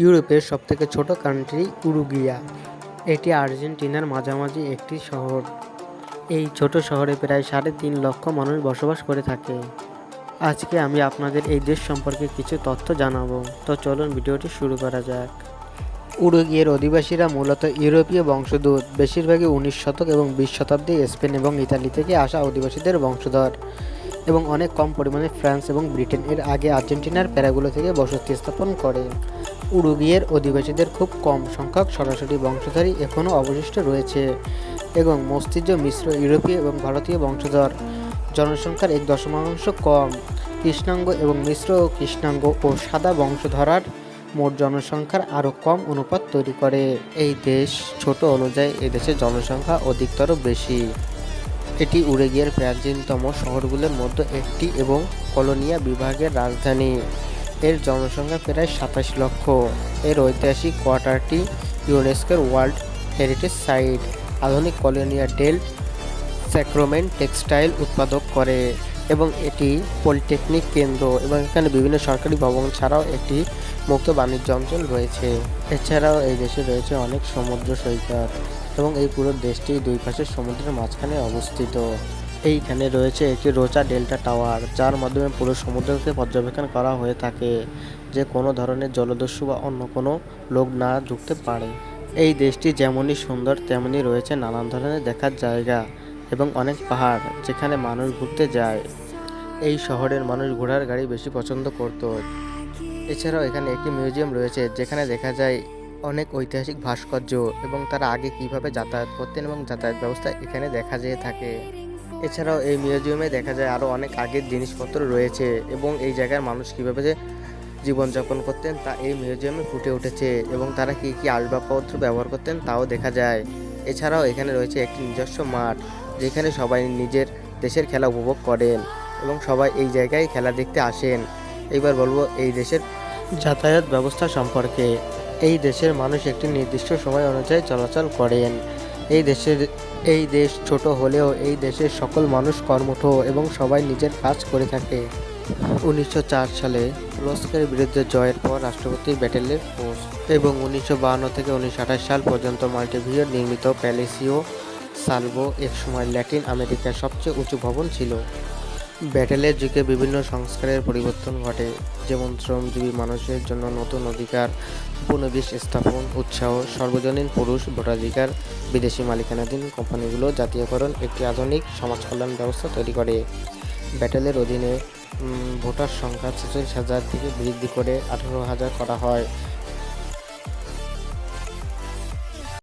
ইউরোপের সবথেকে ছোট কান্ট্রি উরুগুয়া। এটি আর্জেন্টিনার মাঝামাঝি একটি শহর। এই ছোট শহরে প্রায় ৩.৫ লক্ষ মানুষ বসবাস করে থাকে। আজকে আমি আপনাদের এই দেশ সম্পর্কে কিছু তথ্য জানাবো। তো চলুন ভিডিওটি শুরু করা যাক। উরুগুয়ের অধিবাসীরা মূলত ইউরোপীয় বংশোদ্ভূত, বেশিরভাগই ১৯ শতক এবং ২০ শতাব্দী স্পেন এবং ইতালি থেকে আসা অধিবাসীদের বংশধর, এবং অনেক কম পরিমাণে ফ্রান্স এবং ব্রিটেন এর আগে আর্জেন্টিনার প্যারাগুলো থেকে বসতি স্থাপন করে। উরুগুয়ের অধিবাসীদের খুব কম সংখ্যক সরাসরি বংশধারী এখনও অবশিষ্ট রয়েছে, এবং মস্তিষ্ক মিশ্র ইউরোপীয় এবং ভারতীয় বংশধর। জনসংখ্যার ১.৫% কম কৃষ্ণাঙ্গ এবং মিশ্র কৃষ্ণাঙ্গ ও সাদা বংশধরার মোট জনসংখ্যার আরও কম অনুপাত তৈরি করে। এই দেশ ছোট অনুযায়ী এদেশের জনসংখ্যা অধিকতর বেশি। এটি উরুগুয়ের প্রাচীনতম শহরগুলোর মধ্যে একটি এবং কলোনিয়া বিভাগের রাজধানী। এর জনসংখ্যা প্রায় ২৭ লক্ষ। এর ঐতিহাসিক কোয়ার্টারটি ইউনেস্কোর ওয়ার্ল্ড হেরিটেজ সাইট। আধুনিক কলোনিয়া ডেল স্যাক্রামেন্ট টেক্সটাইল উৎপাদক করে, এবং এটি পলিটেকনিক কেন্দ্র, এবং এখানে বিভিন্ন সরকারি ভবন ছাড়াও একটি মুক্ত বাণিজ্য অঞ্চল রয়েছে। এছাড়াও এই দেশে রয়েছে অনেক সমুদ্র সৈকত, এবং এই পুরো দেশটি দুই পাশের সমুদ্রের মাঝখানে অবস্থিত। এইখানে রয়েছে একটি রোচা ডেল্টা টাওয়ার, যার মাধ্যমে পুরো সমুদ্রকে পর্যবেক্ষণ করা হয়ে থাকে, যে কোনো ধরনের জলদস্যু বা অন্য কোনো লোক না ঢুকতে পারে। এই দেশটি যেমনই সুন্দর তেমনই রয়েছে নানান ধরনের দেখার জায়গা এবং অনেক পাহাড়, যেখানে মানুষ ঘুরতে যায়। এই শহরের মানুষ ঘোড়ার গাড়ি বেশি পছন্দ করত। এছাড়াও এখানে একটি মিউজিয়াম রয়েছে, যেখানে দেখা যায় অনেক ঐতিহাসিক ভাস্কর্য, এবং তারা আগে কিভাবে যাতায়াত করতেন এবং যাতায়াত ব্যবস্থা এখানে দেখা যেয়ে থাকে। এছাড়াও এই মিউজিয়ামে দেখা যায় আরও অনেক আগের জিনিসপত্র রয়েছে, এবং এই জায়গার মানুষ কীভাবে যে জীবনযাপন করতেন তা এই মিউজিয়ামে ফুটে উঠেছে, এবং তারা কী কী আসবাবপত্র ব্যবহার করতেন তাও দেখা যায়। এছাড়াও এখানে রয়েছে একটি নিজস্ব মাঠ, যেখানে সবাই নিজের দেশের খেলা উপভোগ করেন, এবং সবাই এই জায়গায় খেলা দেখতে আসেন। এইবার বলবো এই দেশের যাতায়াত ব্যবস্থা সম্পর্কে। এই দেশের মানুষ একটি নির্দিষ্ট সময় অনুযায়ী চলাচল করেন। এই দেশ ছোট হলেও এই দেশের সকল মানুষ কর্মঠ, এবং সবাই নিজের কাজ করে থাকে। ১৯০৪ সালে তুরস্কের বিরুদ্ধে জয়ের পর রাষ্ট্রপতির ব্যাটেলের পোস্ট, এবং ১৯৫২ থেকে ১৯২৮ সাল পর্যন্ত মন্টেভিডিও নির্মিত প্যালেসিও সালভো একসময় ল্যাটিন আমেরিকার সবচেয়ে উঁচু ভবন ছিল। ব্যাটেলের যুগে বিভিন্ন সংস্কারের পরিবর্তন ঘটে, যেমন শ্রমজীবী মানুষের জন্য নতুন অধিকার, উপনিবেশ স্থাপন উৎসাহ, সর্বজনীন পুরুষ ভোটাধিকার, বিদেশি মালিকানাধীন কোম্পানিগুলো জাতীয়করণ, একটি আধুনিক সমাজকল্যাণ ব্যবস্থা তৈরি করে। ব্যাটেলের অধীনে ভোটার সংখ্যা ৪৬,০০০ থেকে বৃদ্ধি করে ১৮,০০০ করা হয়,